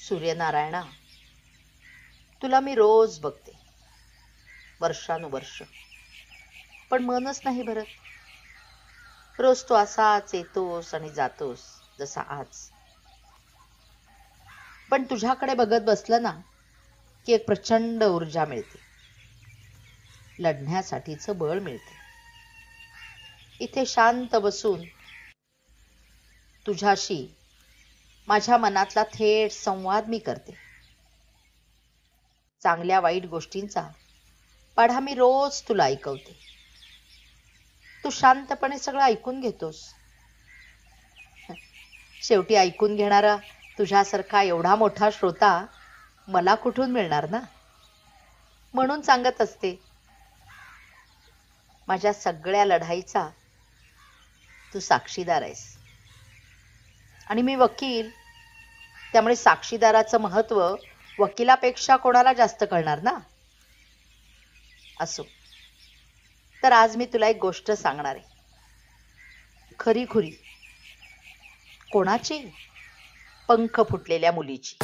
सूर्यनारायणा, तुला मी रोज बघते, वर्षानुवर्ष, पण मनच नाही भरत. रोज तू असाच येतोस आणि जातोस जसा आज. पण तुझ्याकडे बघत बसलं ना की एक प्रचंड ऊर्जा मिळते, लढण्यासाठीचं बळ मिळते. इथे शांत बसून तुझ्याशी माझ्या मनातला थेट संवाद मी करते. चांगल्या वाईट गोष्टींचा पाढा मी रोज तुला ऐकवते. तू शांतपणे सगळं ऐकून घेतोस. शेवटी ऐकून घेणारा तुझ्यासारखा एवढा मोठा श्रोता मला कुठून मिळणार ना. म्हणून सांगत असते, माझ्या सगळ्या लढाईचा तू साक्षीदार आहेस. आणि मी वकील, त्यामुळे साक्षीदाराचं महत्व वकिलापेक्षा कोणाला जास्त कळणार ना. असो, तर आज मी तुला एक गोष्ट सांगणार आहे, खरी खुरी, कोणाची? पंख फुटलेल्या मुलीची.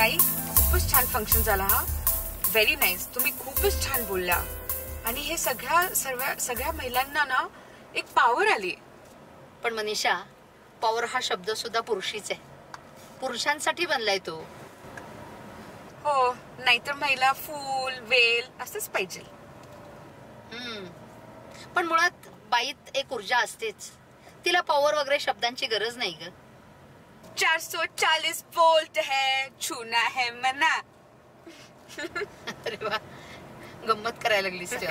ताई खूपच छान फंक्शन झाला हा. Very nice. तुम्ही खूपच छान बोलल्या आणि हे सगळ्या महिलांना ना एक पॉवर आली. पण मनीषा, पॉवर हा शब्द सुद्धा पुरुषीच आहे. पुरुषांसाठी बनलाय तो. हो, नाहीतर महिला फूल वेल असंच पाहिजे. पण मुळात बाईत एक ऊर्जा असतेच. तिला पॉवर वगैरे शब्दांची गरज नाही ग. 440 वोल्ट है, छूना है मना. अरे वा, गंमत करायला लागलीस तू.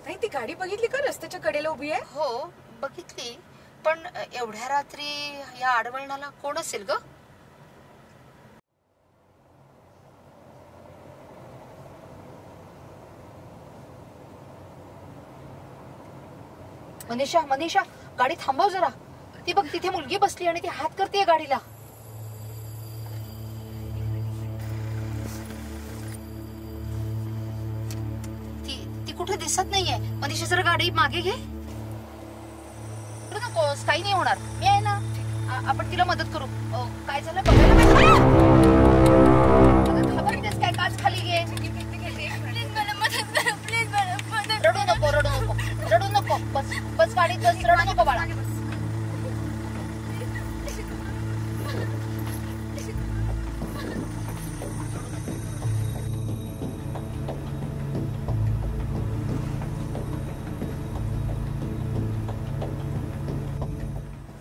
ताई ती गाडी बघितली का रस्त्याच्या कडेला उभी आहे? हो बघितली, पण एवढ्या रात्री या आडवळणाला कोण असेल ग? मनीषा मनीषा, गाडी थांबव जरा. ती बघ तिथे मुलगी बसली आणि ती हात करते गाडीला. ती कुठे दिसत नाहीये. मनीषा जरा गाडी मागे घे. नकोस, काही नाही होणार. मी आहे ना, आपण तिला मदत करू. काय झालं बघायला. घाबरतेस काय? काच खाली घे. रडू नको रडू नको रडू नको. बस बस गाडीत बस. रडू नको बाळा.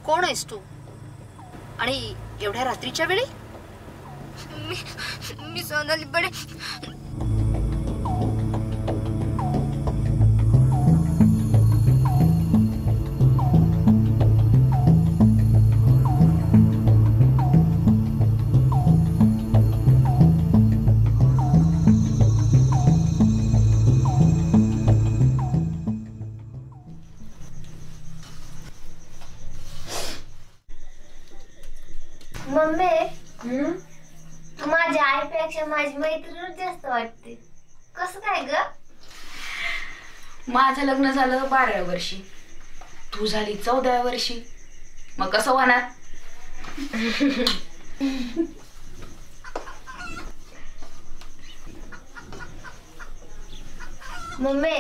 कोण आहेस तू आणि एवढ्या रात्रीच्या वेळी? मी सोनाली बडे. मम्मी, माझ्या आईपेक्षा माझी मैत्रीणच जास्त वाटते. कसं काय ग? माझं लग्न झालं 12व्या वर्षी, तू झाली 14व्या वर्षी. मग कसं होणार? मम्मी,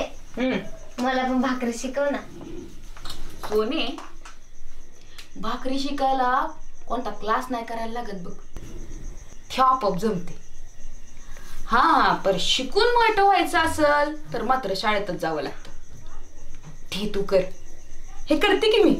मला पण भाकरी शिकव ना. सोने, भाकरी शिकायला कोणता क्लास नाही करायला लागत बघ. ती आपोआप जमते. हा, पर शिकून मोठं व्हायचं असेल तर मात्र शाळेतच जावं लागतं. ते तू कर. हे करते की मी.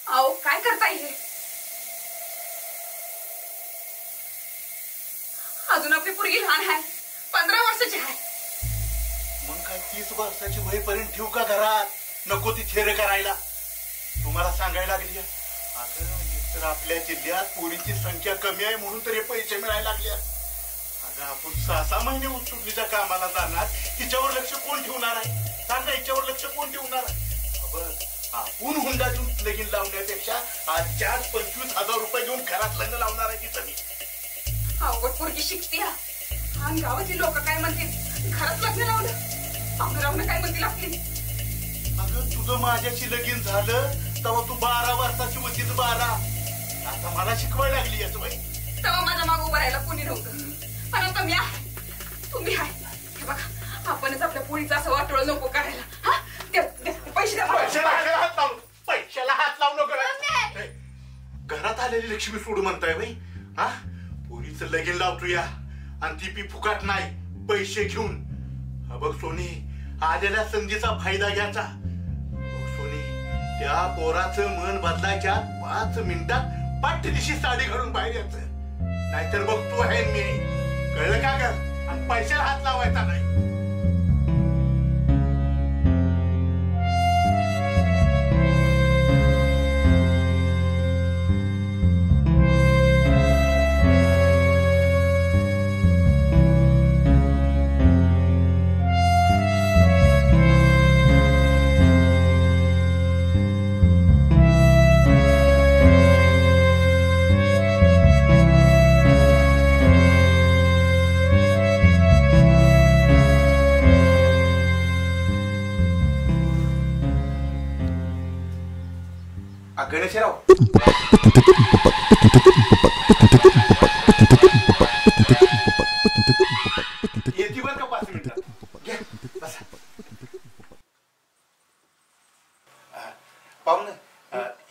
आओ, काय करताय हे? अजून आपली पोरगी लहान आहे, 15 वर्षाची आहे. मग काय 30 वर्षाची वयपर्यंत ठेवू का घरात? नको ती थेर करायला. तुम्हाला सांगायला लागली अगं, तर आपल्या जिल्ह्यात पोरीची संख्या कमी आहे म्हणून तरी पैसे मिळायला लागले. अगं, आपण 6-6 महिने उत्सुकीच्या कामाला जाणार, तिच्यावर लक्ष कोण ठेवणार आहे? सांगा, हिच्यावर लक्ष कोण ठेवणार आहे? आपण हुंडा देऊन लगीन लावण्यापेक्षा आज 4-25 रुपये घेऊन घरात लग्न लावणार आहे तिचं मी. अवघड पोरगी शिकते आणि गावातली लोक काय म्हणतील? घरात लग्न लावलं, पाहुणरावनं काय म्हणतील आपली? अगं, तुझं माझ्याशी लगीन झालं तेव्हा तू 12 वर्षाची होतीस. 12. आता मला शिकवायला लागली याच बाई. तेव्हा माझ्या मागं उभं राहायला कोणी नव्हतं. पण आता मी आहे, तुम्ही आहे. हे बघा, आपणच आपल्या पोरीचं असं वाटोळं नको करायला. हा, पैसे द्या. पैशाला हात लावू नको. घरात आलेली लक्ष्मी सोडू म्हणताय बाई. हा, पोरीचं लगीन लावतो या आणि ती फुकट नाही, पैसे घेऊन. हा बघ सोनी, आलेल्या संधीचा फायदा घ्यायचा. बघ सोनी, त्या पोराचं मन बदलायच्या 5 मिनिटात पाठीशी साडी घालून बाहेर यायचं. नाहीतर बघ तू आहे मी, कळलं का ग? आणि पैशाला हात लावायचा नाही. गणेशराव, येते बर का 5 मिनिटात. घ्या, बसा. पाहुणे,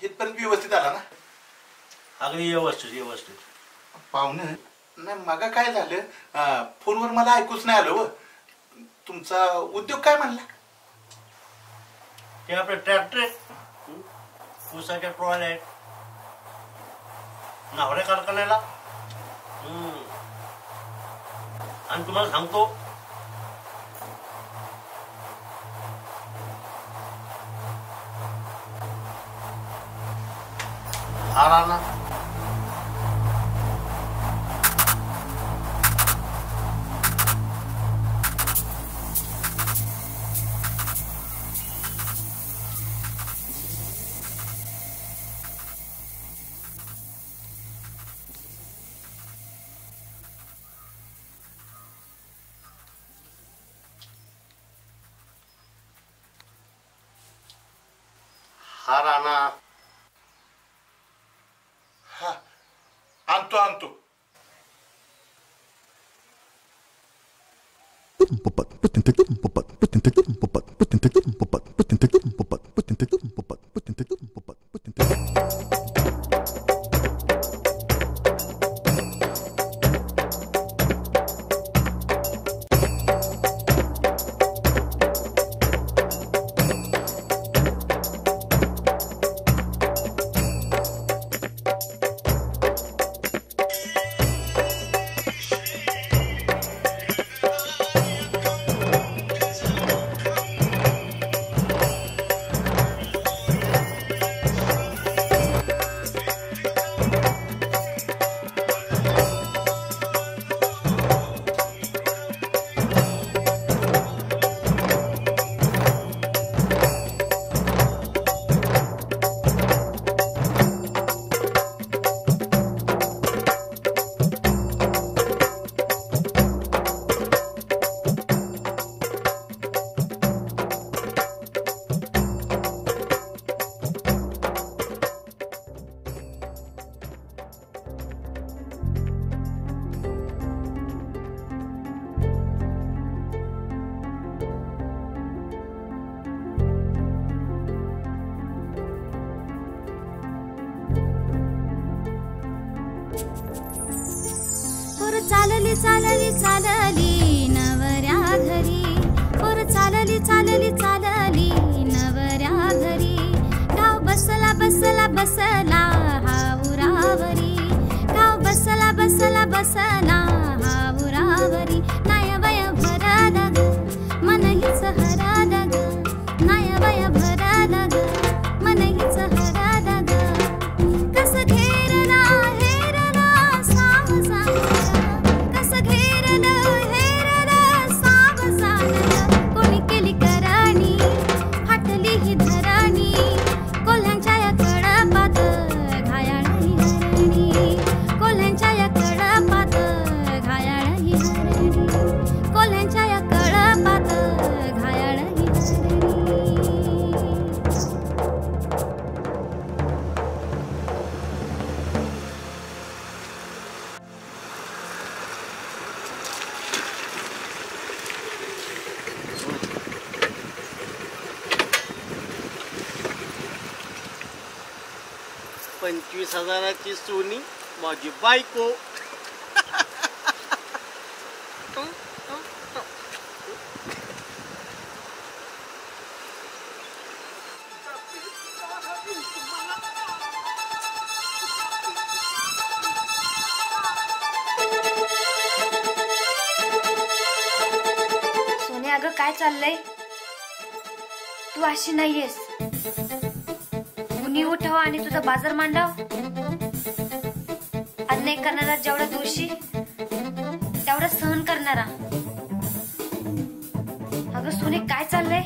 इथपर्यंत व्यवस्थित आला ना? अगदी व्यवस्थित. पाहुणे, नाही मग काय झालं, फोनवर मला ऐकूच नाही आलं. व तुमचा उद्योग काय म्हणला? ते आपले ट्रॅक्टर, ऊसाच्या ट्रॉल्या आहेत, नावऱ्या कारखान्याला. आणि तुम्हाला सांगतो, हा राणा हा, आणतो. चालली चालली चालली नवऱ्या घरी, पोर चालली चालली चालली नवऱ्या घरी. गाव बसला बसला बसला हा उरावरी, गाव बसला बसला बसला हा उरावरी. नाय वय भरल ग मन हीच हरल ग, नाय वय भरल ग मन हीच हरल ग. कस घेरला हेरला साम साम, कस घेरल हेरल साम साम. कोणी केली करणी फाटली ही धरणी, कोल्ह्यांच्या या कडपात घायाळ ही हरणी, कोल्ह्यांच्या या कडपात घायाळ ही हरणी, कोल्ह्यांच्या या कडपात घायाळ ही हरणी. पंचवीस हजाराची सोनी माझी बायको. काय चाललंय? तू अशी नाहीयेस. कुणी उठाव आणि तुझा बाजार मांडाव. अन्याय करणारा जेवढा दोषी तेवढा सहन करणारा. अगं सोने काय चाललंय?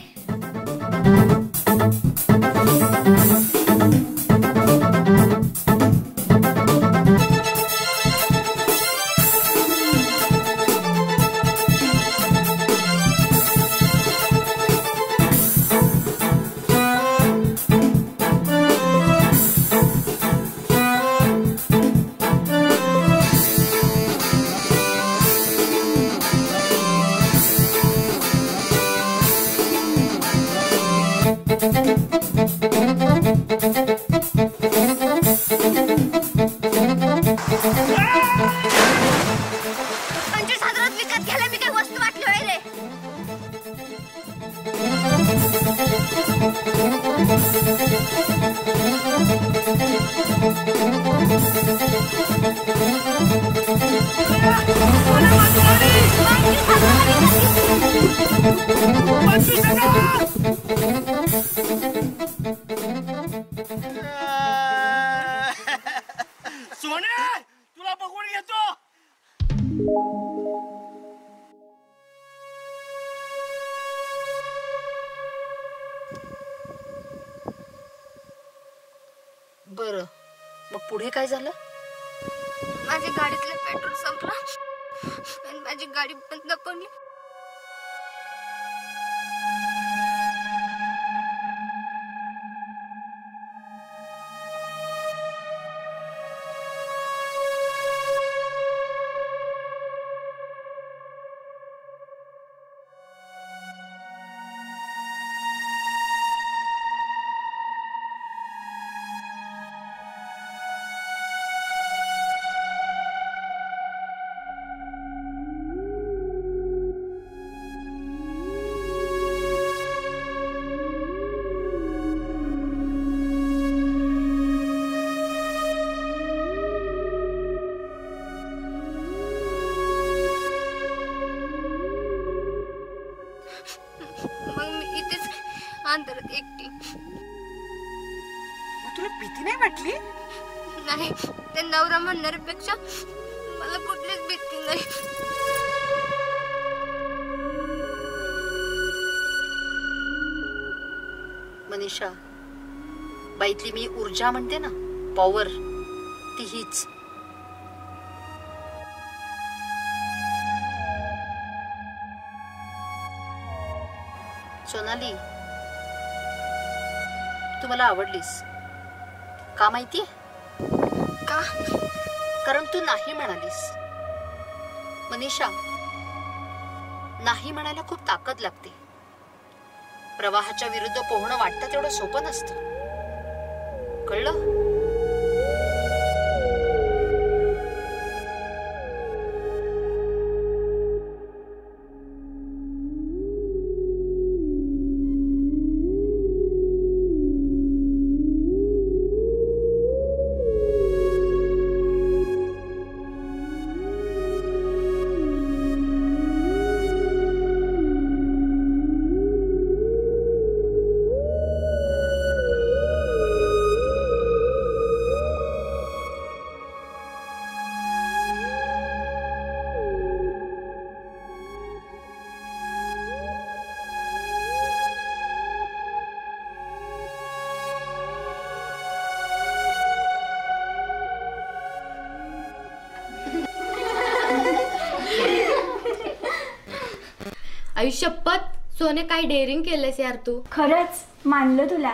विकत घ्यायला मी काय वस्तू वाटली होय रे? सोने तुला बघून घेतो. बरं, मग पुढे काय झालं? माझ्या गाडीतलं पेट्रोल संपलं आणि माझी गाडी बंद पडली. मग मी इथेच अंधारात एकटी. तुला भीती नाही वाटली? नाही, ते नवरा म्हणणाऱ्यापेक्षा मला कुठलीच भीती नाही. मनीषा, बाईतली मी ऊर्जा म्हणते ना, पॉवर, ती हीच. सोनाली, तू मला आवडलीस. का माहितीये? का? कारण तू नाही म्हणालीस. मनीषा, नाही म्हणायला खूप ताकद लागते. प्रवाहाच्या विरुद्ध पोहणं वाटतं तेवढं सोपं नसतं. कळलं? आयुष्यपत सोने काय डेअरिंग केलंस यार तू. खरंच मानलं तुला.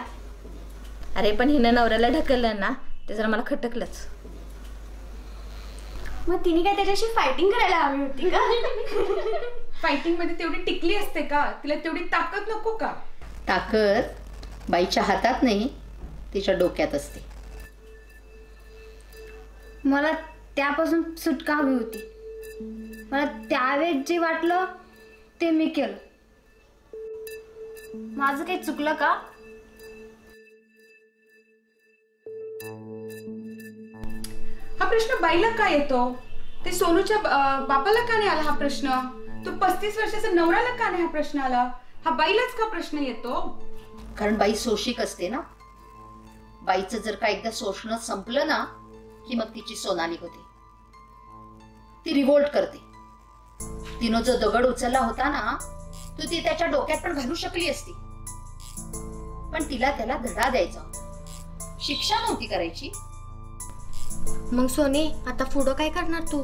अरे पण हिनं नवऱ्याला ढकललं ना, ते जरा मला खटकलंच. मग तिने काय त्याच्याशी फायटिंग करायला हवी होती का? फायटिंग मध्ये तेवढी टिकली असते का? तिला तेवढी ताकद नको का? ताकद बाईच्या हातात नाही, तिच्या डोक्यात असते. मला त्यापासून सुटका हवी होती. मला त्यावेळेस जे वाटलं ते मी केलं. माझं काही चुकलं का? हा प्रश्न बाईला का येतो? ते सोनूच्या बापाला का नाही आला हा प्रश्न? तो 35 वर्षाचा नवऱ्याला का नाही हा प्रश्न आला? हा बाईलाच का प्रश्न येतो? कारण बाई शोषिक असते ना. बाईचं जर का एकदा शोषण संपलं ना की मग तिची सोनाली होते. ती रिव्होल्ट करते. तिनं जो दगड उचलला होता ना तो ती त्याच्या डोक्यात पण घालू शकली असती, पण तिला त्याला धडा द्यायचा, शिक्षा नव्हती करायची. मग सोने, आता पुढं काय करणार तू?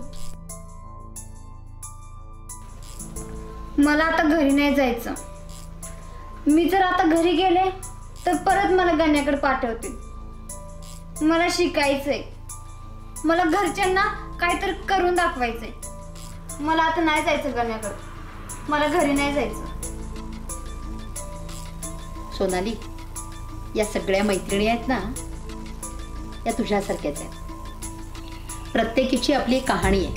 मला आता घरी नाही जायचं. मी जर आता घरी गेले तर परत मला गण्याकडे पाठवतील. मला शिकायचंय, मला घरच्यांना काहीतरी करून दाखवायचंय. मला आता नाही जायचं गण्याकडे, मला घरी नाही जायचं. सोनाली, या सगळ्या मैत्रिणी आहेत ना, या तुझ्यासारख्याच आहेत. प्रत्येकीची आपली एक कहाणी आहे,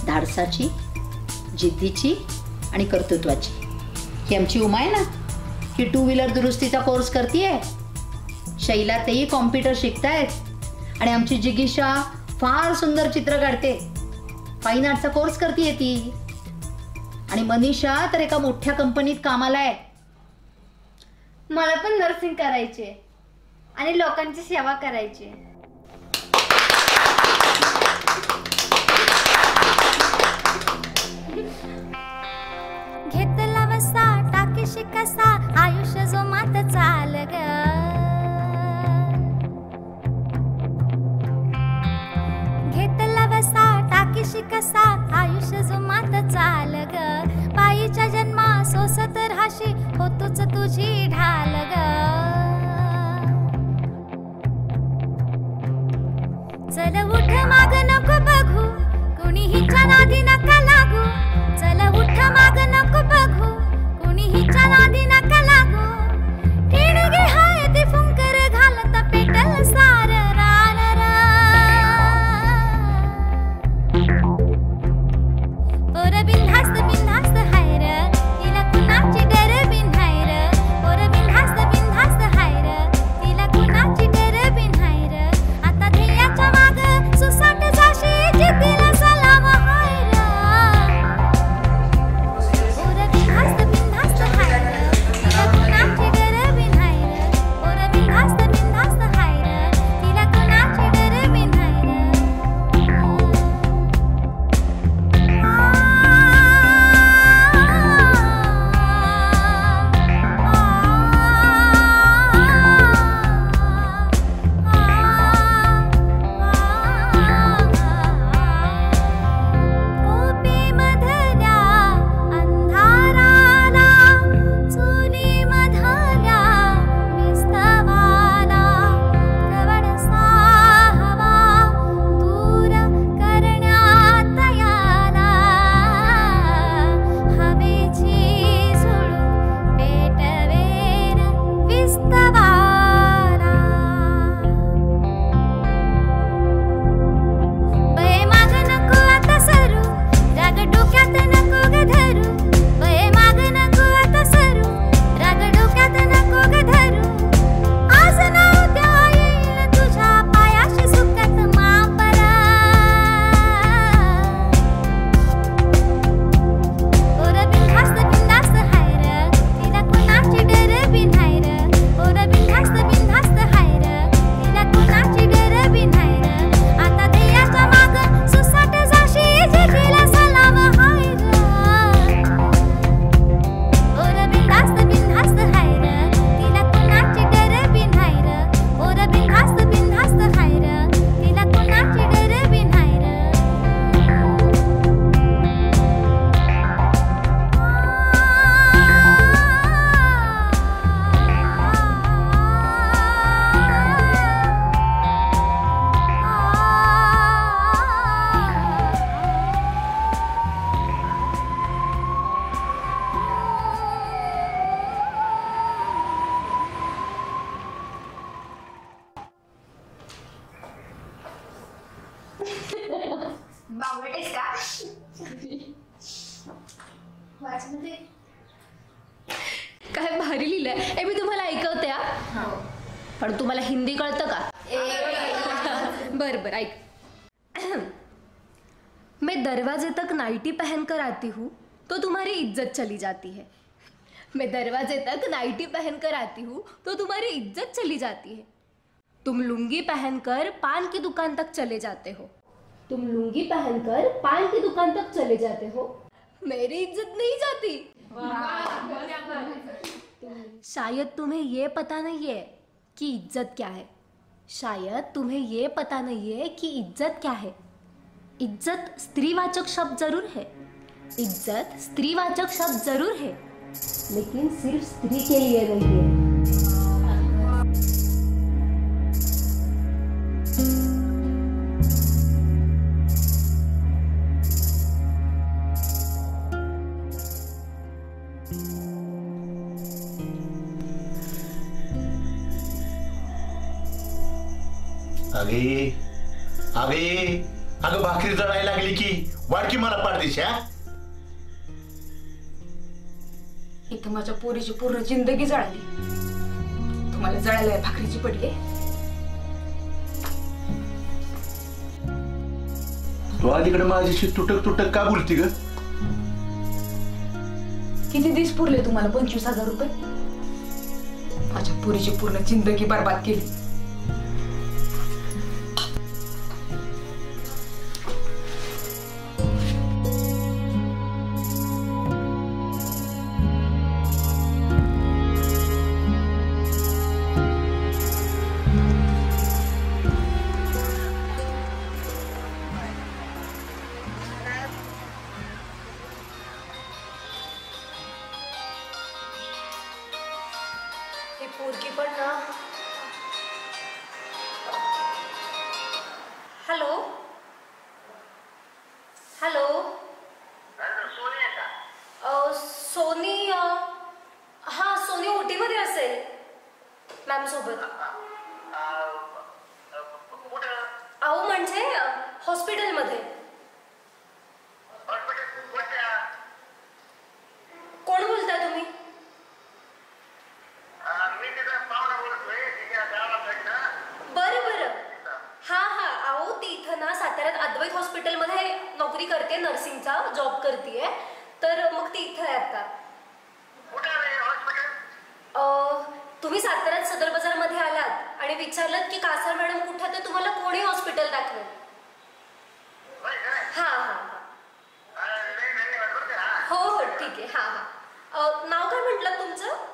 धाडसाची, जिद्दीची आणि कर्तृत्वाची. ही आमची उमा आहे ना, ही 2 व्हीलर दुरुस्तीचा कोर्स करतीये. शैला तेही कॉम्प्युटर शिकतायत आणि आमची जिगीषा फार सुंदर चित्र काढते, फाईन आर्टचा कोर्स करतीये ती. आणि मनीषा तर एका मोठ्या कंपनीत कामाला आहे. मला पण नर्सिंग करायचे आणि लोकांची सेवा करायची. घेतला वसा टाकीशी कसा आयुष्य जो मात चाल ग. घेतला वसा टाकीशी कसा आयुष्य जो मात चाल ग. बाईच्या जन्मा सोसत राशी होतोच तुझी ढाल ग. चल उठ माग नको बघू कुणी हिच्या नादी नका लागू. चल उठ माग नको बघू कुणी हिच्या नादी नका लागू. ठिणगी हाय ती फुंकर घालत पेटल सार रान रा. पोर बिनधास्त बिनधास्त हाय र, तिला कुणाची डर बिन हाय र. पोर बिनधास्त बिनधास्त हाय र, तिला कुणाची डर बिन हाय र. आता ध्येयाच्या माग सुसाट जाशी जिद्दीला सलाम हाय र. पोर बिनधास्त बिनधास्त हाय र, तिला कुणाची डर बिन हाय र. पोर बिनधास्त बिनधास्त हाय र, तिला कुणाची डर बिन हाय र. मधल्या अंधाराला चुली मधल्या विस्तवाला कवडसा हवा दूर करण्यात याला. हवेची झुळूक पेटवेन विस्तवाला. बये माग नको आता सरू, राग डोक्यात नको ग धरू. बये माग नको आता सरू, राग डोक्यात नको ग धरू. आज ना उद्या येईल तुझ्या पायाशी सुखात मापरा. पोर बिनधास्त बिनधास्त हाय र, तिला कुणाची डर बिन हाय र. पोर बिनधास्त बिनधास्त हाय र, तिला कुणाची डर बिन हाय र. आता ध्येयाच्या माग सुसाट जाशी जिद्दीला सलाम हाय र. पोर बिनधास्त बिनधास्त हाय र, तिला कुणाची डर बिन हाय र. पोर बिनधास्त बिनधास्त हाय र, तिला कुणाची डर बिन हाय र. काय भारी लिहिलंय. ए मी तुम्हाला ऐकवते हा. पण तुम्हाला हिंदी कळतं का? बर बर ऐक. मैं दरवाजे तक नाइटी पहनकर आती हूँ तो तुम्हारी इज्जत चली जाती है। मैं दरवाजे तक नाइटी पहनकर आती हूँ तो तुम्हारी इज्जत चली जाती है। तुम लुंगी पहनकर पान की दुकान तक चले जाते हो। तुम लुंगी पहनकर पान की दुकान तक चले जाते हो, मेरी इज्जत नहीं जाती। शायद तुम्हें ये पता नहीं है कि इज्जत क्या है। शायद तुम्हें ये पता नहीं है कि इज्जत क्या है। इज्जत स्त्रीवाचक शब्द जरूर है, इज्जत स्त्रीवाचक शब्द जरूर है, लेकिन सिर्फ स्त्री के लिए नहीं है। अगे अगे अगं भाकरी जळायला लागली की वाढ की मला पाडदिशा. इथं माझ्या पोरीची पूर्ण जिंदगी जळाली, तुम्हाला जळायला भाकरीची पडली. तू अलीकडे माझ्याशी तुटक तुटक का बोलती ग? किती दिवस पुरले तुम्हाला 25,000 रुपये? माझ्या पोरीची पूर्ण जिंदगी बर्बाद केली. पोरगी पण ना. Hello hello Soni. हा सोनी ओटी मध्ये असेल मॅम सोबत. अहो म्हणजे हॉस्पिटलमध्ये. कोण बोलताय तुम्ही? बरं बरं. हा हा अहो ती इथं ना साताऱ्यात अद्वैत हॉस्पिटलमध्ये नोकरी करते, नर्सिंगचा जॉब करते. तर मग ती इथं आहे आता. तुम्ही साताऱ्यात सदर बाजारमध्ये आलात आणि विचारलं की कासार मॅडम कुठे, तर तुम्हाला कोणी हॉस्पिटल दाखवेल. हा हा हो हो ठीक आहे. हा हा नाव काय म्हटलं तुमचं?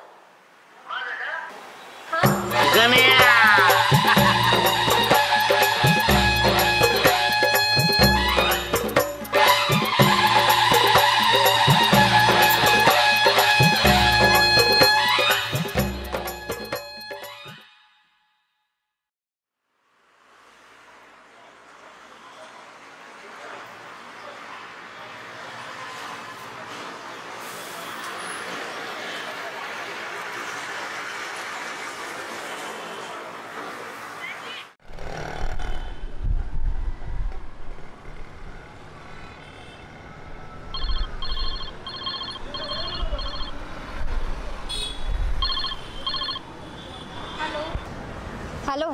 हॅलो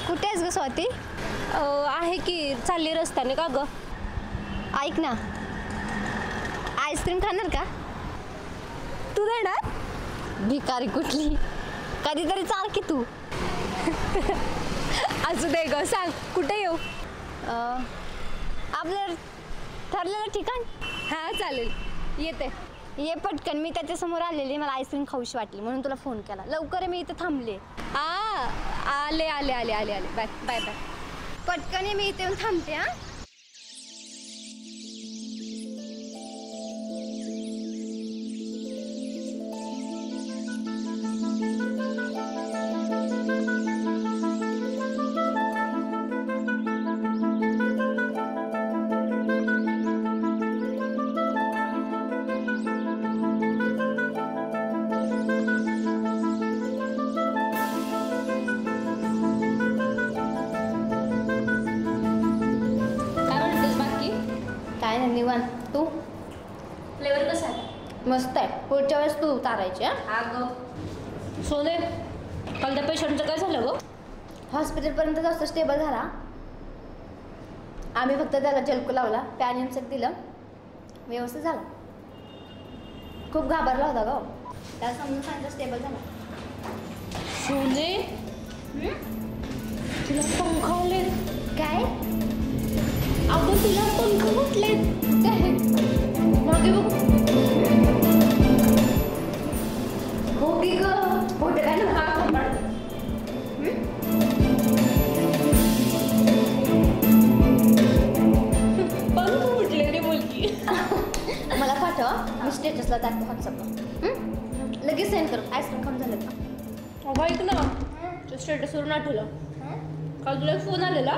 कुठे आहेस ग स्वाती? आहे की चालली रस्त्याने. का ग? ऐक ना, आईस्क्रीम खाणार का? तू देणार? भिकारी कुठली, कधीतरी चाल की तू. असू दे ग, सांग कुठे येऊ? आपलं ठरलेलं ठिकाण. हां चालेल, येते. ये पटकन. मी त्याच्यासमोर आलेली, मला आईस्क्रीम खाऊशी वाटली म्हणून तुला फोन केला. लवकर मी इथं थांबले. आले आले आले आले आले. Bye bye bye. पटकन ये, मी इथे येऊन थांबते. हा निवांत. तू? फ्लेवर कसा आहे? मस्त आहे. पुढच्या वेळेस तू उतारायची. अगं सोने, काल त्या पेशंटचं काय झालं गं? हॉस्पिटलपर्यंत जास्त स्टेबल झाला आम्ही फक्त त्याला जलकू लावला, पॅनियमसेट दिलं, व्यवस्थित झाला. खूप घाबरला होता ग. त्याला समजून सांगितलं, स्टेबल झाला. सोने तुला पंख आले. काय? अगं तुला पंख फुटले. काय मागे बघ. हो की ग, होते काय ना हा कपाळ. पंख फुटले रे मुलगी. मला पाठव, मी स्टेटसला टाकतो व्हॉट्सअपला. लगेच सेंड कर. आईस्क्रीम खाऊन झालं का? अगं ऐक ना, तुझ्या स्टेटसवरून आठवलं, काल तुला एक फोन आलेला.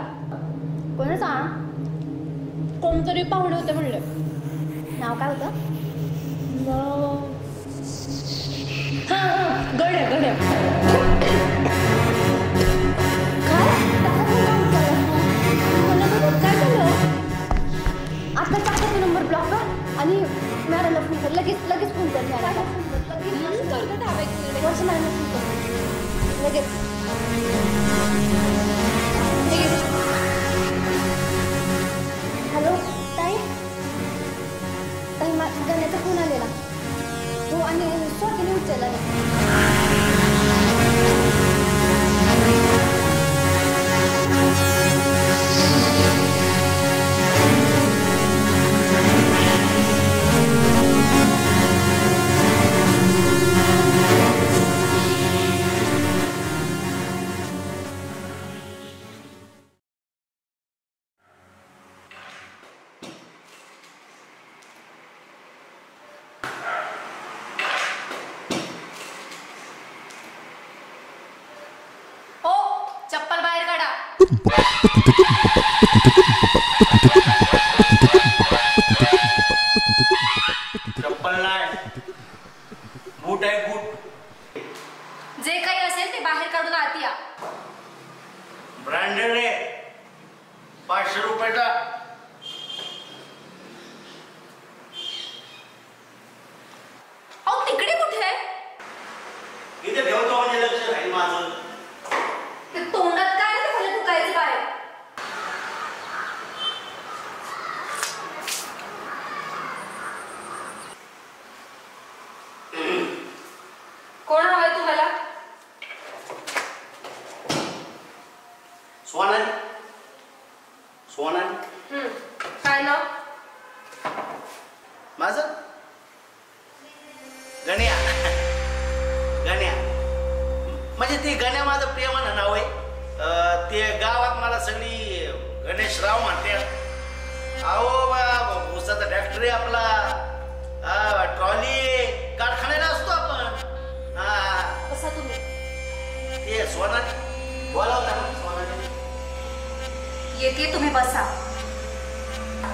कोणाचा? कोणतरी पाहुणे होते म्हणले. नाव काय होतं? हां गड्या गड्या. काय झालं? आता टाकायचा नंबर ब्लॉक कर आणि मॅडमला फोन कर. लगेच फोन कर. मॅडमला फोन कर. वर्ष मॅडमला फोन कर. लगेच. हॅलो ताई. ताई गण्याचा फोन आलेला. हो आणि स्वातीने उचलला. चप्पल बाहेर काढा. चप्पल नाही, बूट आहे बूट. जे काही असेल ते बाहेर काढून आत या. ब्रँडेड आहे, 500 रुपयाचा. अहो तिकडे कुठे आहे? इथे ठेवतो म्हणजे लक्ष राहील माझं. ते तोंडात काय ते मला फुकायचं बाहेर. कोण हवंय तुम्हाला? सोनाली. सोनाली काय नाव? माझं गण्या. गण्या म्हणजे ते गण्या माझं प्रेमानं नाव आहे. ते गावात मला सगळी गणेशराव म्हणते. अहो उसाचा फॅक्टरी आपला, ट्रॉली कारखान्याला असतो आपण. कसा तुम्ही? ते सोनाली बोलावता ना. सोनाली येते, तुम्ही बसा.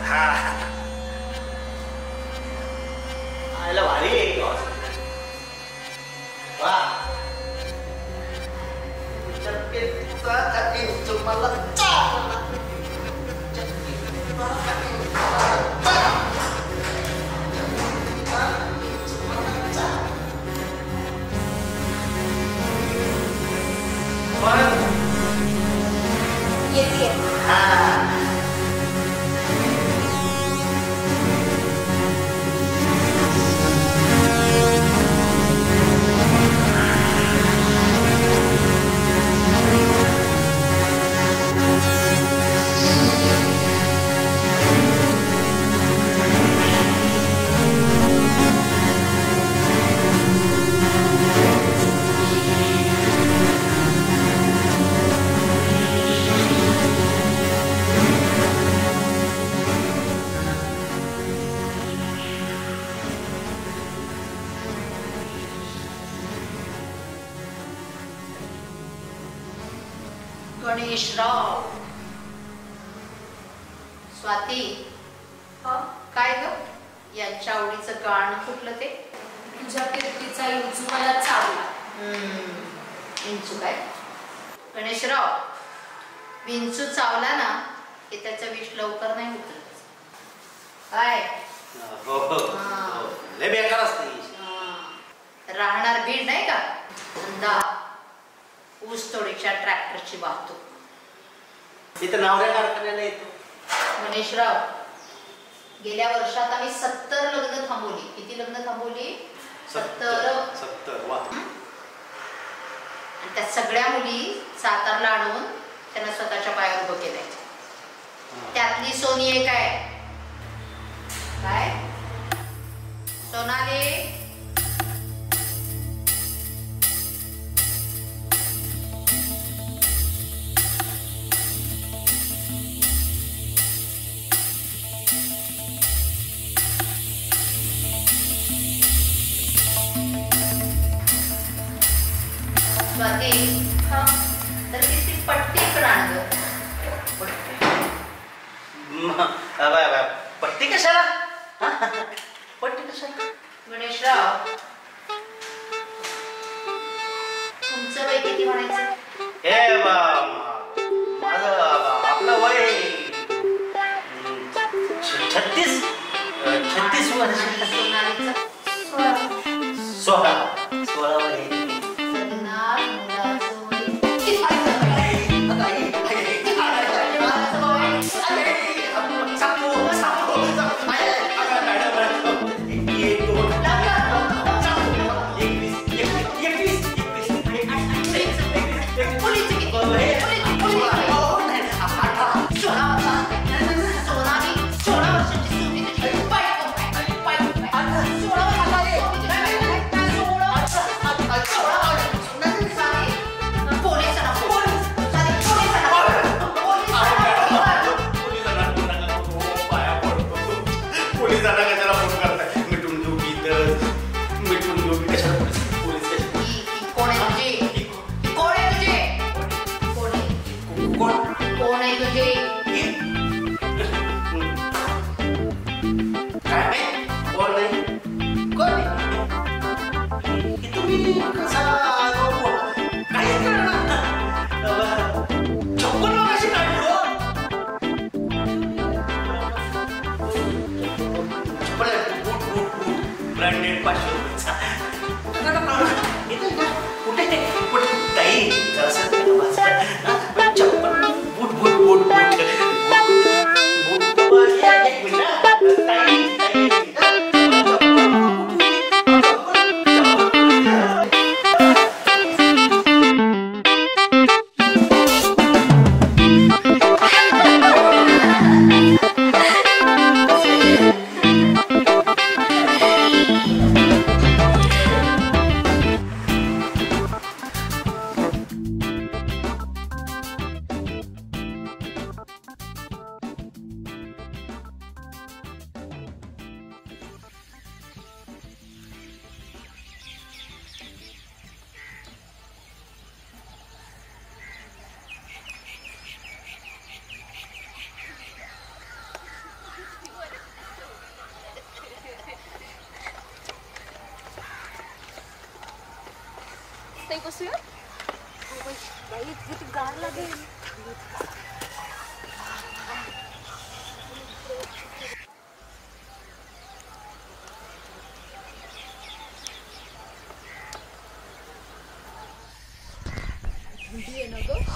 हा आयला भारी आहे. वा येते. गणेशराव. स्वाती, काय ग यांच्या आवडीचं गाणं कुठलं ते? तुझ्या कीर्तीचा इंचू मला चावला. विंचू काय? गणेशराव, विंचू चावला ना की त्याचं विष लवकर नाही उतरत. काय लय बेकार असते. राहणार बीड नाही का? धंदा ऊस तोडीच्या ट्रॅक्टरची वाहतूक. इथं नावऱ्या कारखान्याला येतो. गणेशराव, गेल्या वर्षात आम्ही 70 लग्न थांबवली. किती लग्न थांबवली? 70. वा. आणि त्या सगळ्या मुली सातारला आणून त्यांना स्वतःच्या पायावर उभं केलंय. त्यातली सोनी एक आहे. काय? सोनाली. स्वाती, तर ती पट्टी पण आण गं. पट्टी कशाला? पट्टी कशाला? गणेशराव, तुमचं वय किती म्हणायचं? हे माझं आपलं वय 36 वर्ष. सोनालीचं 16 वय.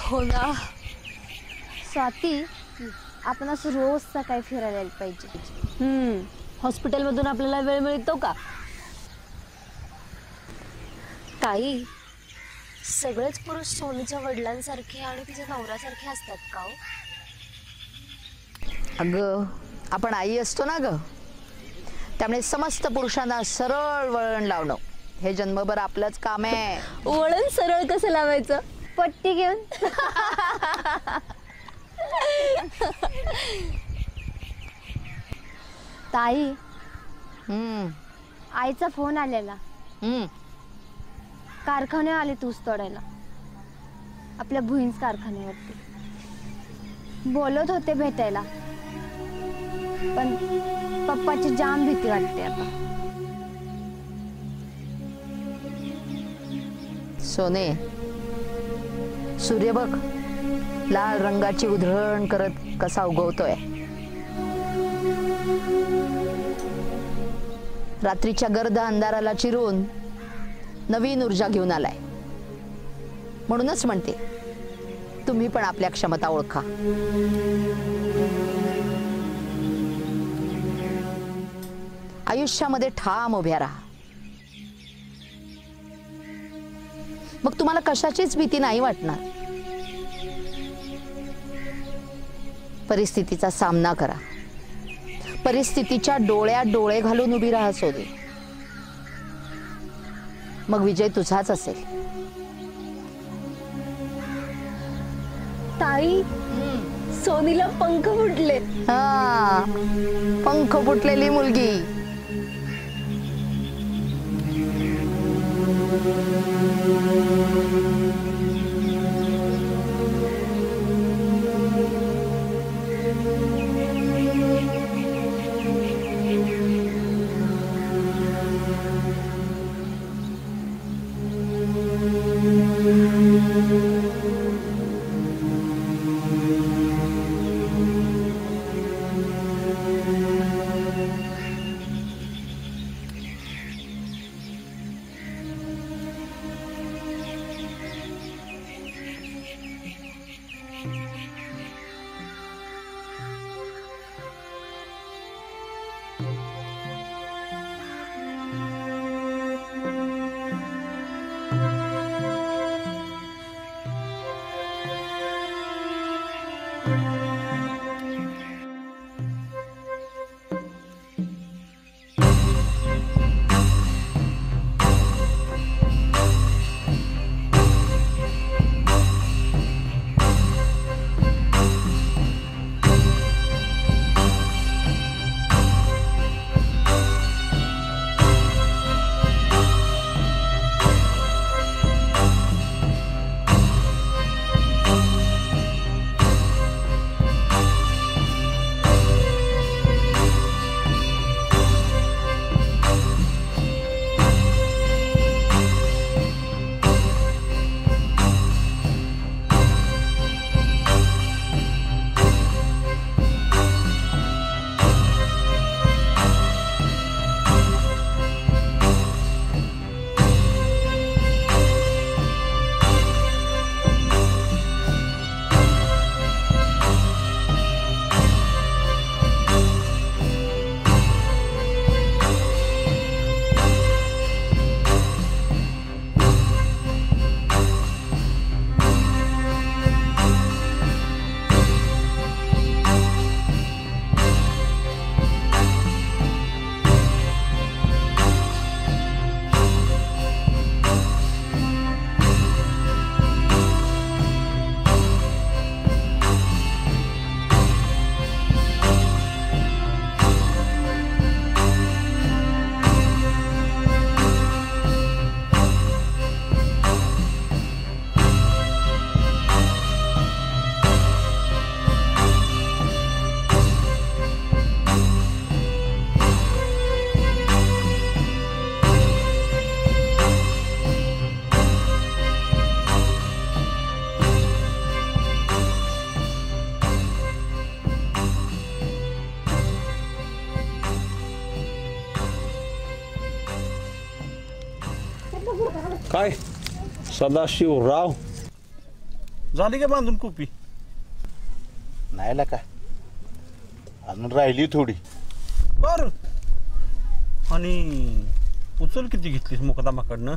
हो ना स्वाती, आपण असं रोज सकाळी फिरायला यायला पाहिजे. हॉस्पिटलमधून आपल्याला वेळ मिळतो का? ताई, सगळेच पुरुष सोनूच्या वडिलांसारखे आणि तिच्या नवऱ्यासारखे असतात का हो? अगं, आपण आई असतो ना ग, त्यामुळे समस्त पुरुषांना सरळ वळण लावणं हे जन्मभर आपलंच काम आहे. वळण सरळ कसं लावायचं? पट्टी घेऊन. ताई, आईचा फोन आलेला. कारखाने आले ऊस तोडायला, आपल्या भुईंज कारखान्यावरती. बोलत होते भेटायला, पण पप्पाची जाम भीती वाटते आता. सोने, सूर्य बघ लाल रंगाची उधळण करत कसा उगवतोय. रात्रीच्या गर्द अंधाराला चिरून नवीन ऊर्जा घेऊन आलाय. म्हणूनच म्हणते, तुम्ही पण आपल्या क्षमता ओळखा. आयुष्यामध्ये ठाम उभ्या राहा. मग तुम्हाला कशाचीच भीती नाही वाटणार. परिस्थितीचा सामना करा. परिस्थितीच्या डोळ्यात डोळे घालून उभी राहा सोनी. मग विजय तुझाच असेल. ताई, सोनीला पंख फुटले. हा, पंख फुटलेली मुलगी. काय सदाशिवराव झाली का बांधून कुपी? नाही का अजून राहिली थोडी. बर आणि उचल किती घेतलीस मुकदमाकडनं?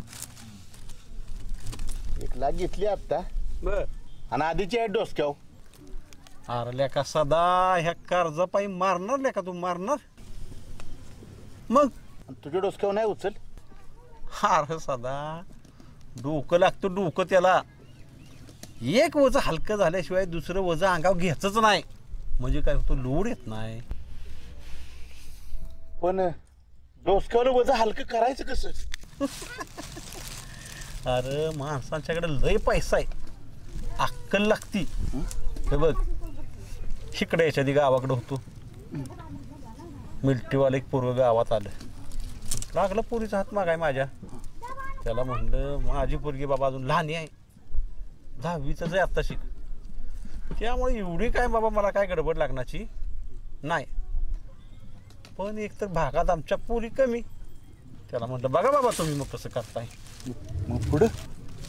1 लाख घेतली आता. बर आणि आधीची आहे डोसक्याव. अरे लेका सदा ह्या कर्जापायी मारणार लेका तू मारणार? मग तुझ्या डोसक्यावर नाही उचल. अरे सदा डोकं लागतं डोकं त्याला. एक वजं हलकं झाल्याशिवाय दुसरं वजं अंगावर घ्यायचंच नाही. म्हणजे काय होतं लोड येत नाही. पण डोसक्यावर वजं हलकं करायचं कसं? अरे माणसांच्याकडे लय पैसा आहे, अक्कल लागती. हे बघ इकडे याच्या आधी गावाकडे होतो. मिल्ट्रीवाला एक पोरगं गावात आलं. लागलं पोरीचा हात मागाय माझ्या. त्याला म्हणलं माझी पोरगी बाबा अजून लहान आहे, 10वीच आहे आत्ता शिक. त्यामुळे एवढी काय बाबा मला काय गडबड लागण्याची नाही. पण एक तर भागात आमच्या पोरी कमी. त्याला म्हटलं बघा बाबा तुम्ही मग कसं करताय. मग पुढं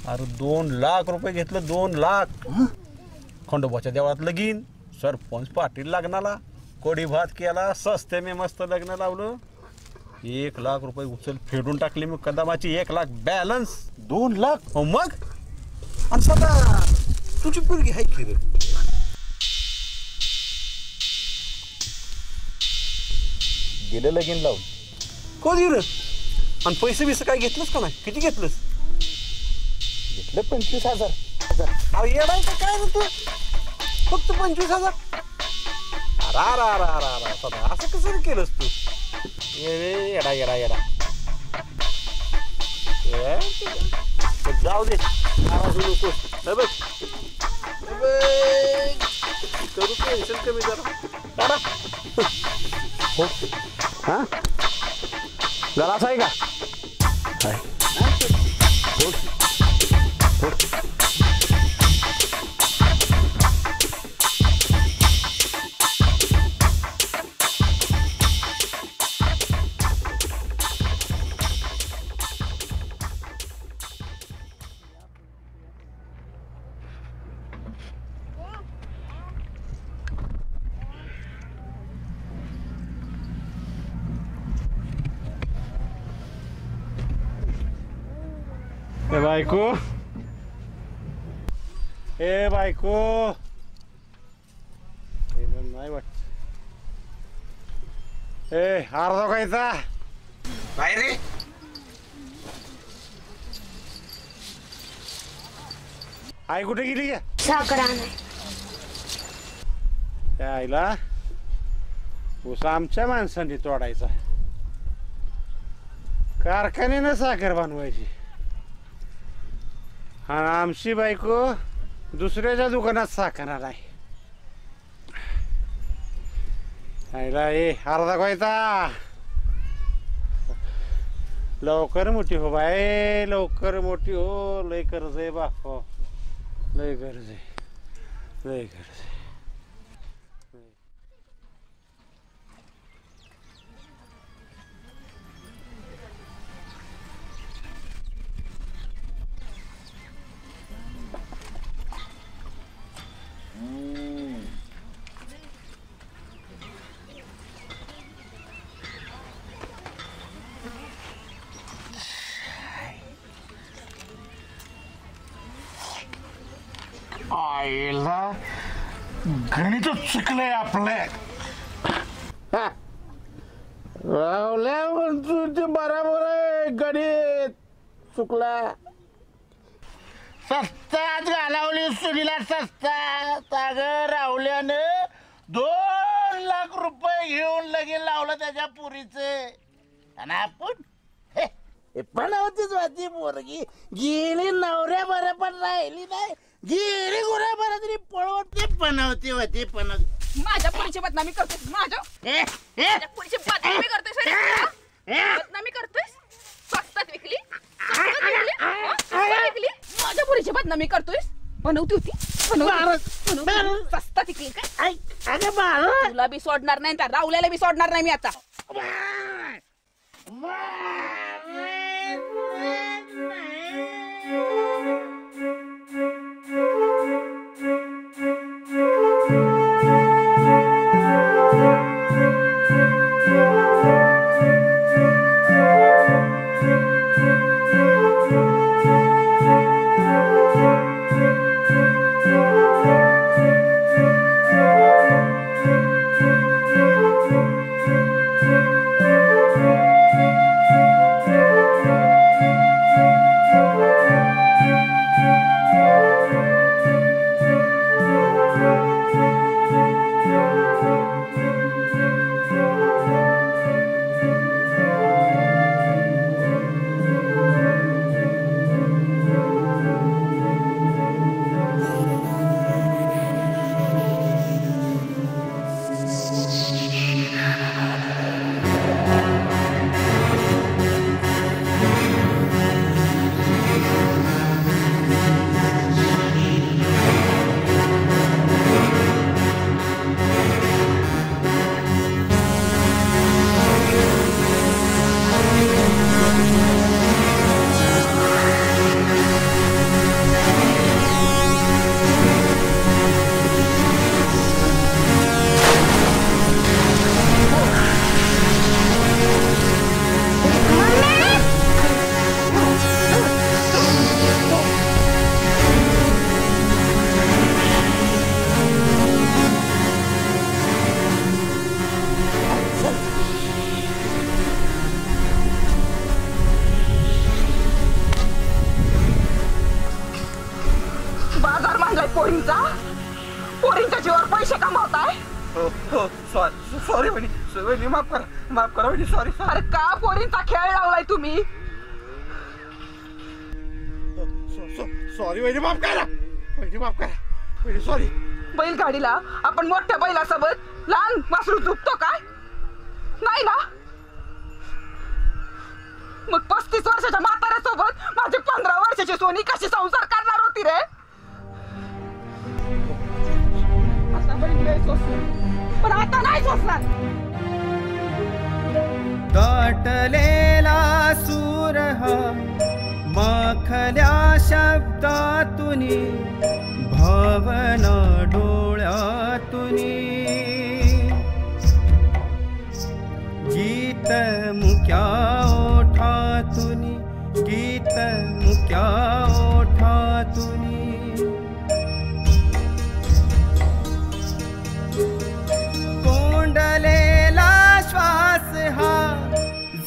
अरे 2 लाख रुपये घेतलं. 2 लाख. खंडोबाच्या देवळात लगीन, सरपंच पाटील लग्नाला, कोडी भात केला, सस्ते मी मस्त लग्न लावलं. 1,00,000 उचल फेडून टाकले मी कदमाची. 1,00,000 बॅलन्स. 2,00,000? हो मग. आणि सदा तुझी पोरगी आहे की रे? गेलं लगीन लावून. कधी रे? आणि पैसे बिसे काय घेतलंस का नाही? किती घेतलंस? घेतलं 25,000. अरे येडाय का काय रे तू? फक्त 25,000? अरा सदा असं कसं केलंस तू? येडा येडा येडा. जाऊ दे, आवाज नको. बघ करू टेन्शन कमी जरा. हो. हा जरा असं आहे का? हो. बायको, ए बायको, नाही वाटत. ए अर्धा खायचा बाहेर रे. आई कुठे गेली का? साखर आणाय. त्या आईला ऊस आमच्या माणसांनी तोडायचा, कारखान्यानं साखर बनवायची. आणि आमची बायको दुसऱ्याच्या दुकानात साखर आहे. आईला ए अर्धा खायचा. लवकर मोठी हो बाय, लवकर मोठी हो. लय कर्ज आहे बाप, लय कर्ज आहे, लय कर्ज आहे. आईला गणित चुकलंय आपलं. रावल्या म्हणतो ते बरोबर आहे, गणित चुकला. सस्तात घालावली सुनीला, सस्तात. अगं रावल्यानं 2,00,000 घेऊन लगीन लावलं त्याच्या पुरीचे. आणि आपण पण होतीच वाची पोरगी गेली, नवऱ्या बरं पण राहिली नाही. गेली गुऱ्या बरं तरी पळवते पणवते होती पणवते. माझ्या पुरीची बदनामी करतोस. माझ्या पुरीची बदनामी करतोस. बदनामी करतोस. स्वस्तात विकली, माझ्या पुरीची बदनामी करतोयस. बनवती होती, स्वस्तात विकली काय? तुला बी सोडणार नाही, त्या रावल्याला बी सोडणार नाही मी आता. सॉरी वहिनी माफ करा वहिनी सॉरी. अरे का पोरींचा खेळ लावलाय तुम्ही? सॉरी वहिनी माफ करा वहिनी सॉरी. बैलगाडीला आपण मोठ्या बैलासोबत लहान वासरू झुकतो काय? नाही ना. मग 35 वर्षाच्या म्हाताऱ्यासोबत माझी 15 वर्षाची सोनी कशी संसार करणार होती रे? पण आता नाही सोसणार. दाटलेला सूर हा माखल्या शब्दातुनी भावना डोळ्यातुनी गीत मुक्या ओठातुनी गीत मुक्या ओठातुनी कोंडलेला श्वास हा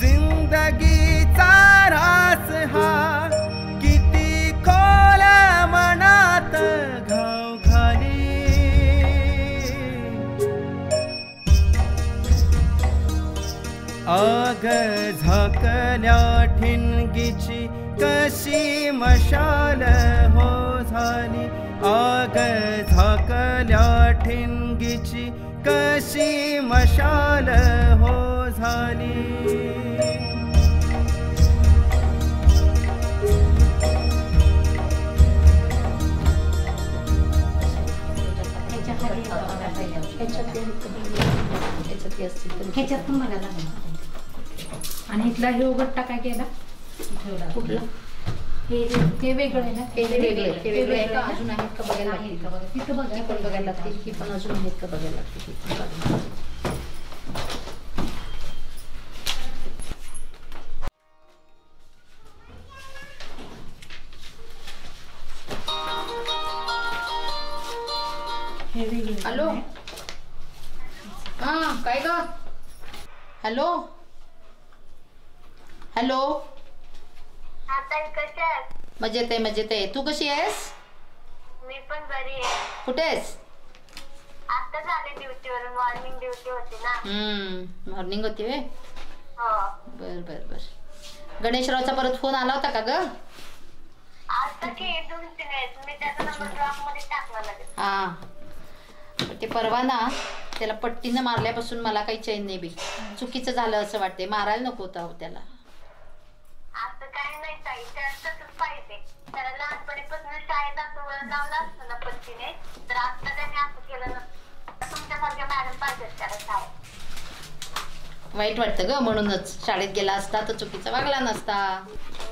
जिंदगीचा रास हा किती खोल मनात घाव घाली आग झाकल्या ठिणगीची कशी मशाल हो झाली आग झाकल्या ठिणगीची कशी मशाल हो झाली. आणि इथला हे उघडता काय केला? कुठला? हे वेगळं आहे ना? हे वेगळे आहे का? अजून आहेत का बघायला लागतील. तिथं बघा पण बघायला लागतील की पण अजून आहेत का बघायला लागतील. हॅलो हा काय ग? Hello hello. मजेत आहे. तू कशी आहेस? मी पण बरी आहे. कुठे आहेस? आता झाले ड्युटीवरून. मॉर्निंग ड्युटी होती ना. मॉर्निंग होती वे. हो. बर. गणेशरावचा परत फोन आला होता का ग? आता की 2-3 वेळेस मी त्याचा नंबर ड्रॉप मध्ये टाकला लगेच. हा ते परवा ना त्याला पट्टीनं मारल्यापासून मला काही चैन नाही बी. चुकीचं झालं असं वाटते. मारायला नको होता त्याला. असं काही नाही ताई. त्याला तसंच पाहिजे. त्याला लहानपणीपासून शाळेत असं लावलं असतं ना पट्टीने तर आता त्याने असं केलं नसतं. तुमच्यासारख्या मॅडम पाहिजेत त्याला शाळेत. वाईट वाटतं ग म्हणूनच. शाळेत गेला असता तर चुकीचा वागला नसता.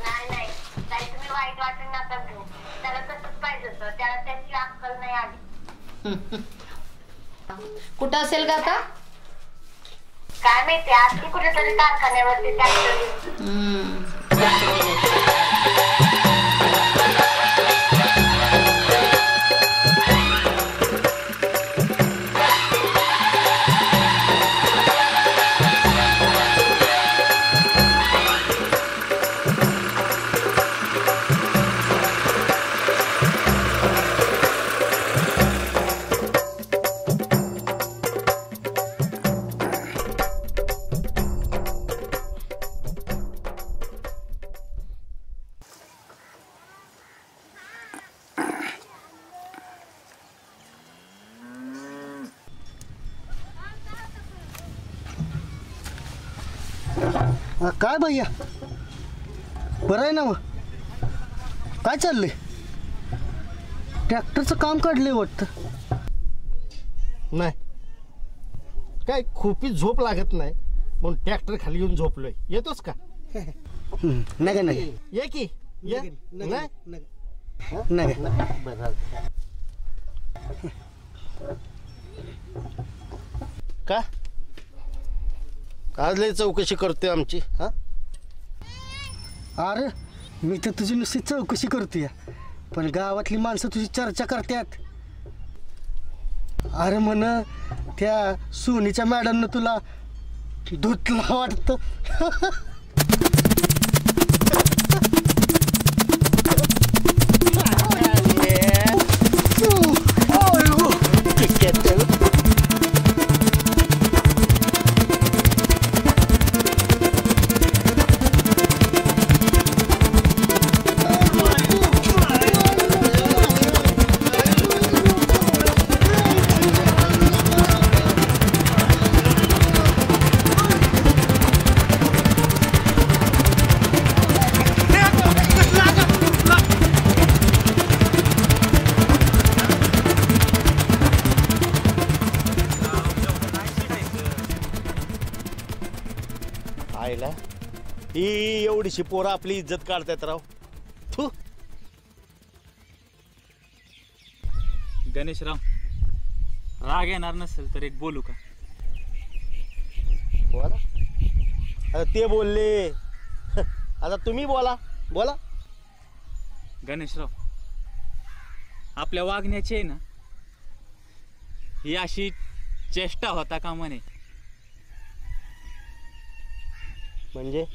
नाही ताई तुम्ही वाईट वाटून नका घेऊ. त्याला तसंच पाहिजे होतं. त्याला त्याची अक्कल नाही आली. कुठं असेल का आता? काय माहिती आज ती कुठेतरी कारखान्यावरती काय भैया बरं आहे ना? मग काय चाललंय? ट्रॅक्टरचं काम काढलंय वाटतं. नाही काय खूपी झोप लागत नाही म्हणून ट्रॅक्टर खाली येऊन झोपलोय. येतोस का? नाही ये की ये. नाही का आज लय चौकशी करतोय आमची? हा अरे मी तर तुझी नुसती चौकशी करतोय पण गावातली माणसं तुझी चर्चा करतात. अरे म्हण त्या सोनीच्या मॅडमनं तुला धुतला वाटतं. आईला ही एवढीशी पोरं आपली इज्जत काढतात राव. थू. गणेशराव, राग येणार नसेल तर एक बोलू का? बोला. आता ते बोलले, आता तुम्ही बोला. बोला. गणेशराव, आपल्या वागण्याची आहे ना ही अशी चेष्टा होता का म्हणे? म्हणजे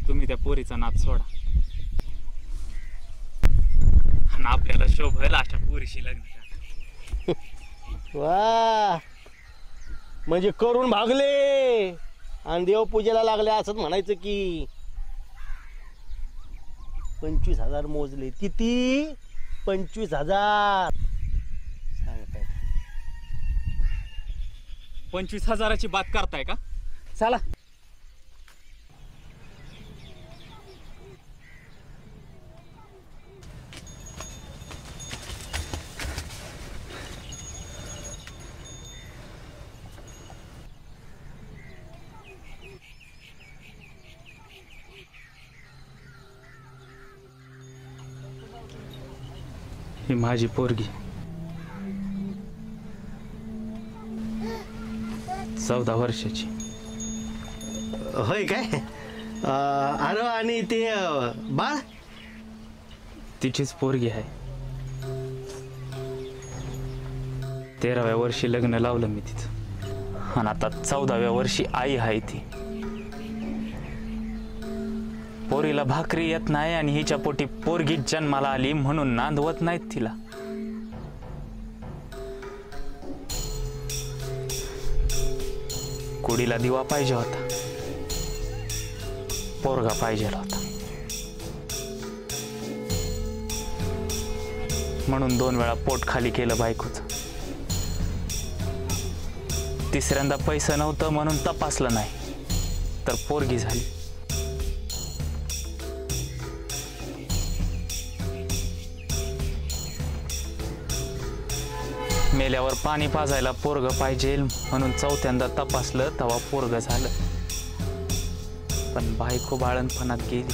तुम्ही त्या पोरीचा नाद सोडा आणि आपल्याला शोभेल अशा पोरीशी लग्न करा. वा, म्हणजे करून भागले आणि देवपूजेला लागले असंच म्हणायचं की. 25,000 मोजले. किती? 25,000. सांगताय 25,000ची बात करताय का? चला. ही माझी पोरगी 14 वर्षाची. होय काय? अरे आणि ते बाळ तिचीच पोरगी आहे. 13व्या वर्षी लग्न लावलं मी तिचं आणि आता 14व्या वर्षी आई आहे ती. पोरीला भाकरी येत नाही आणि हिच्या पोटी पोरगी जन्माला आली म्हणून नांदवत नाहीत तिला. कुडीला दिवा पाहिजे होता, पोरगा पाहिजे होता, म्हणून 2 वेळा पोट खाली केलं बायकोचं. तिसऱ्यांदा पैसे नव्हतं म्हणून तपासलं नाही तर पोरगी झाली. मेल्यावर पाणी पाजायला पोरग पाहिजे म्हणून 4थ्यांदा तपासलं तेव्हा पोरग झालं. पण बायको बाळणपणात गेली.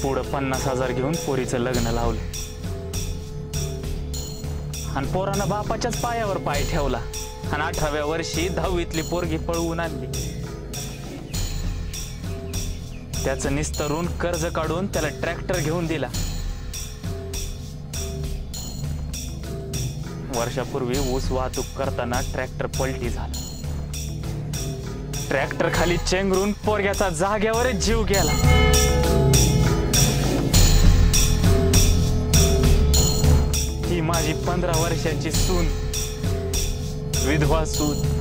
पुढं 50,000 घेऊन पोरीचं लग्न लावलं आणि पोरानं बापाच्याच पायावर पाय ठेवला आणि 18व्या वर्षी 10वीतली पोरगी पळवून आणली. त्याचं निस्तरून कर्ज काढून त्याला ट्रॅक्टर घेऊन दिला. वर्षापूर्वी ऊस वाहतूक करताना ट्रॅक्टर पलटी झाला. ट्रॅक्टर खाली चेंगरून पोरग्याचा जाग्यावरच जीव गेला. ही माझी 15 वर्षाची सून, विधवा सून.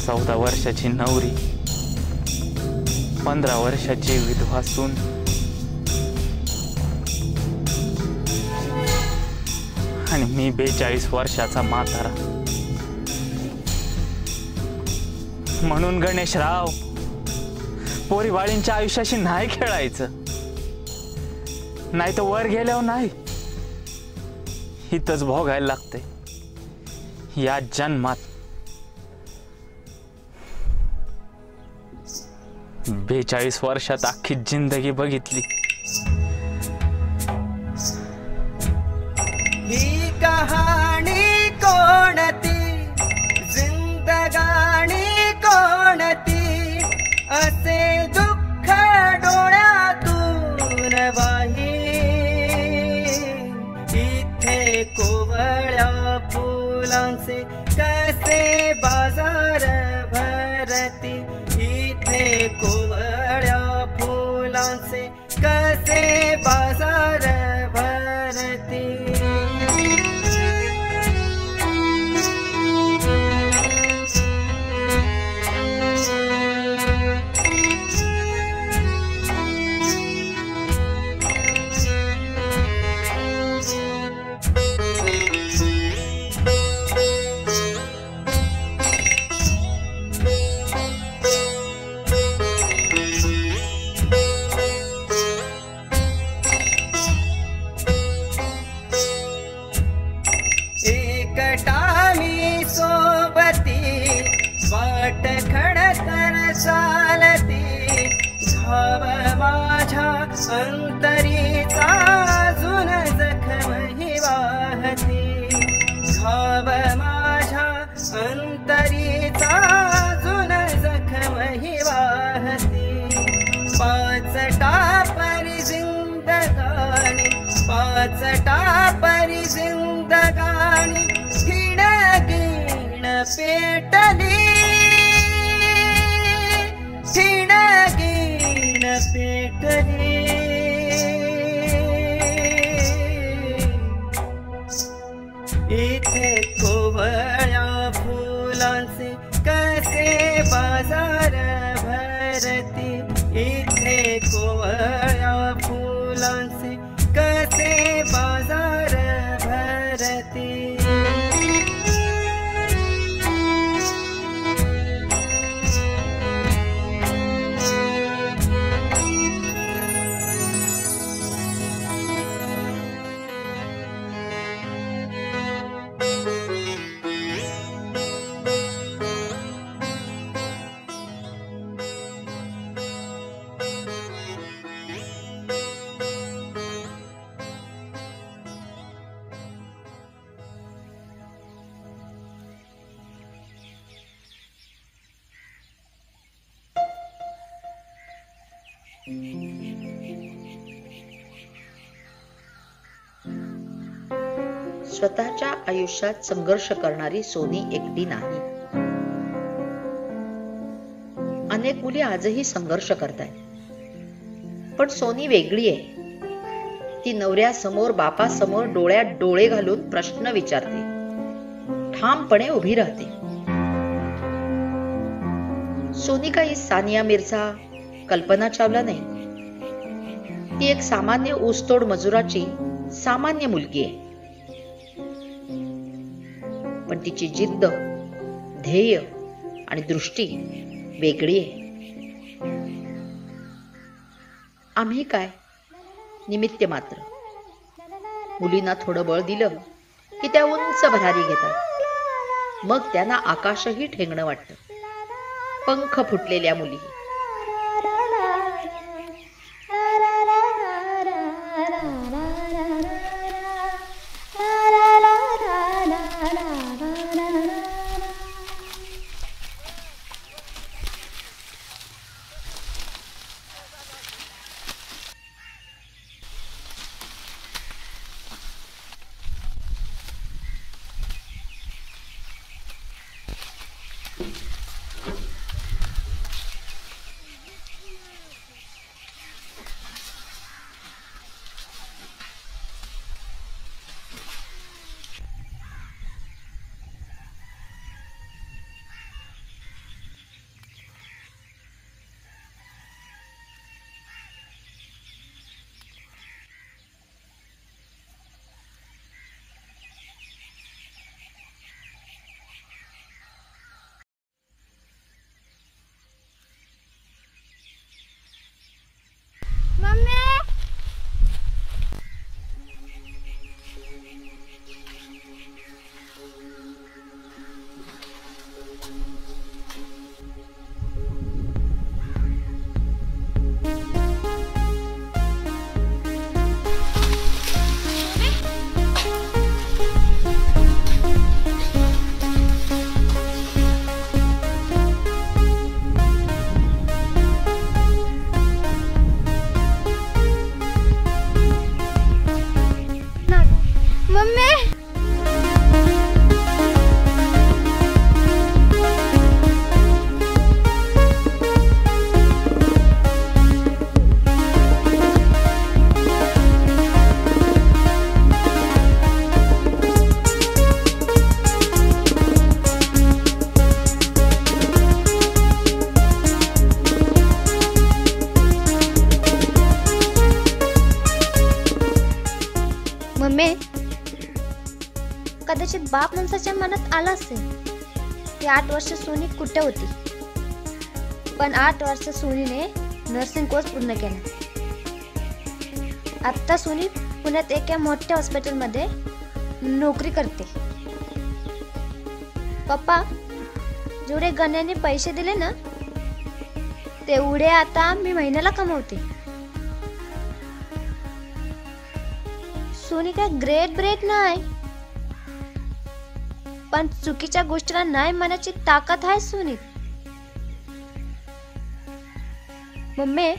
चौदा वर्षाची नवरी, 15 वर्षाची विधवा सून. आणि मी 42 वर्षाचा म्हातारा. म्हणून गणेशराव, पोरी बाळींच्या आयुष्याशी नाही खेळायचं. नाही तर वर गेल्यावर नाही, इथंच भोगायला लागते या जन्मात. 42 वर्षात अख्खी जिंदगी बघितली. ही कहाणी कोणती, जिंदगाणी कोणती, असे दुःख डोळ्यातून वाही. इथे कोवळ्या फुलांचे कसे बाजार भरती. इथे कोवळ्या फुलांचे कसे बाजार भरती. घाव माझ्या अंतरीचा अजून जखमही वाहते घाव माझ्या अंतरीचा अजून जखमही वाहते पाचटा परी जिंदगानी पाचटा परी जिंदगानी हिण गिण पेटली हिण गिण पेटली इथे कोवळ्या फुलांचे कसे बाजार भरती इथे कोवळ्या फुलांचे कसे बाजार भरती स्वतःच्या आयुष्यात संघर्ष करणारी सोनी एकटी नाही. अनेक मुली आजही संघर्ष करतायत, पण सोनी वेगळी आहे. ती नवऱ्यासमोर बापासमोर डोळ्यात डोळे घालून प्रश्न विचारते, ठामपणे उभी राहते. सोनी काही सानिया मिर्झा, कल्पना चावला नाही. ती एक सामान्य ऊसतोड मजुराची सामान्य मुलगी आहे, पण तिची जिद्द, ध्येय आणि दृष्टी वेगळी आहे. आम्ही काय निमित्त मात्र. मुलींना थोडं बळ दिलं की त्या उंच भरारी घेतात, मग त्यांना आकाशही ठेंगणं वाटतं. पंख फुटलेल्या मुली कदाचित बाप माणसाच्या मनात आला असेल की 8 वर्ष सोनी कुठे होती, पण 8 वर्ष सोनीने नर्सिंग कोर्स पूर्ण केला. आता सोनी पुण्यात एका मोठ्या हॉस्पिटलमध्ये नोकरी करते. पप्पा जेवढे गण्याने पैसे दिले ना तेवढे आता मी महिन्याला कमवते. सोनी काय ग्रेट ब्रेक नाही, पण चुकीच्या गोष्टीला नाही म्हणायची ताकद आहे सोनीत. मम्मी,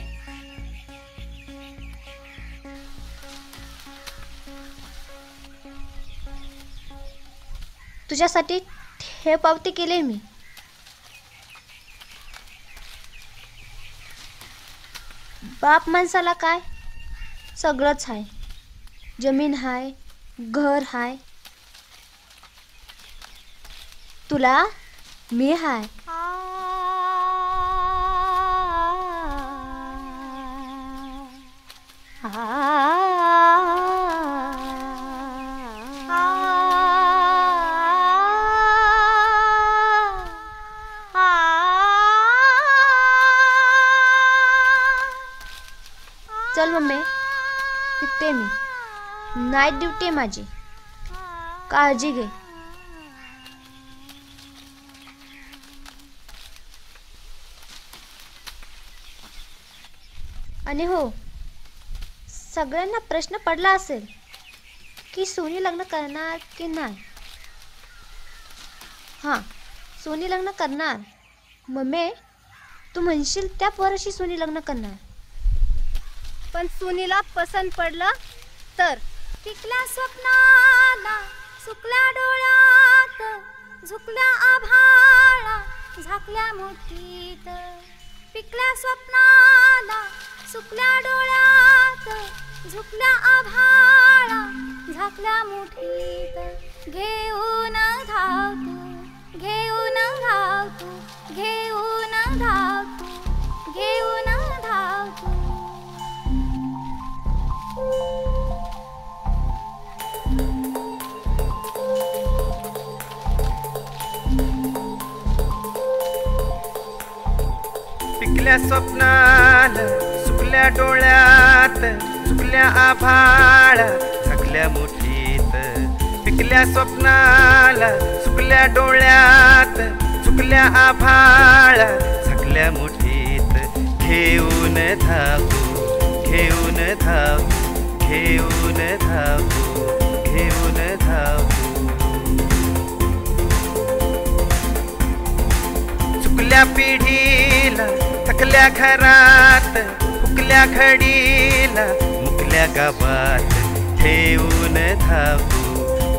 तुझ्यासाठी हे पावती केले मी. बाप माणसाला काय सगळंच आहे. जमीन हाय, घर हाय, तुला मी हाय. चल मम्मी, निघते मी. नाईट ड्युटी आहे माझी, काळजी घे. आणि हो, सगळ्यांना प्रश्न पडला असेल की सोनी लग्न करणार की नाही. हां, सोनी लग्न करणार. मम्मी, तू म्हणशील त्या पोराशी सोनी लग्न करणार, पण सोनीला पसंत पडलं तर. पिकल्या स्वप्नाला सुकल्या डोळ्यात, झुकल्या आभाळा झाकल्या मुठीत. पिकल्या स्वप्नाला सुकल्या डोळ्यात, झुकल्या आभाळा झाकल्या मुठीत. घेऊन धावतो, घेऊन धावतो, घेऊन धावतो, घेऊन धावतो. पिकल्या स्वप्नाला सुकल्या डोळ्यात, झुकल्या आभाळा झाकल्या मुठीत. पिकल्या स्वप्नाला सुकल्या डोळ्यात, झुकल्या आभाळा झाकल्या मुठीत. घेऊन धावतो, घेऊन धावतो, घेऊन धावतो, घेऊन धावतो. चुकल्या पिढीला थकल्या घरात, हुकल्या घडीला मुकल्या गावात. ठेवून धावतो,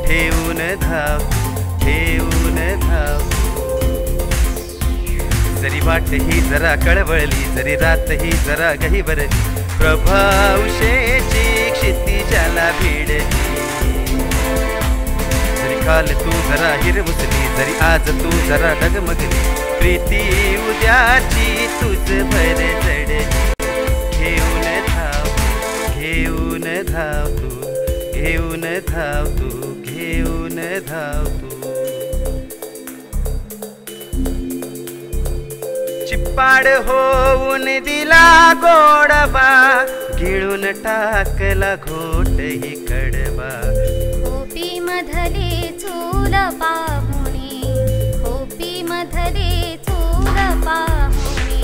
ठेवून धावतो, ठेवून धावतो. जरी वाट ही जरा कळवळली, जरी रात ही जरा गहिवरली, प्रभावशेची क्षितिजाला भिडली. जरी काल तू जरा हिरमुसली, जरी आज तू जरा डगमगली, प्रीती उद्याची तुझ भर चढली. घेऊन धावतो, घेऊन धावतो, घेऊन धावतो, घेऊन धावतो. चिप्पाड होऊन दिला गोडबा, गिळून टाकला घोट ही कडबा. खोपी मधली चूल पाहुणी, खोपी मधली चूल पाहुणी,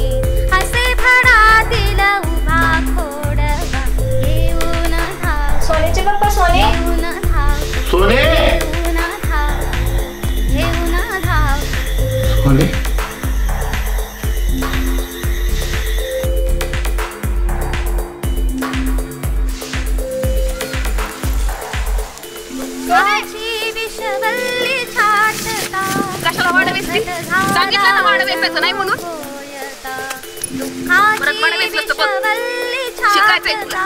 असे भडा दिला उभा खोडबा. घेऊन धाव सोनीचे पप्पा, सोनी, घेऊन धाव सोने, घेऊन धाव, घेऊन धाव. सोने, काची विषवल्ली छाटता, कशाला वाढ वेचली? सांगितलं ना वाढ वेचायचं नाही म्हणून. परत वाढ वेचलं तर बघ. शिकायचंय तुला.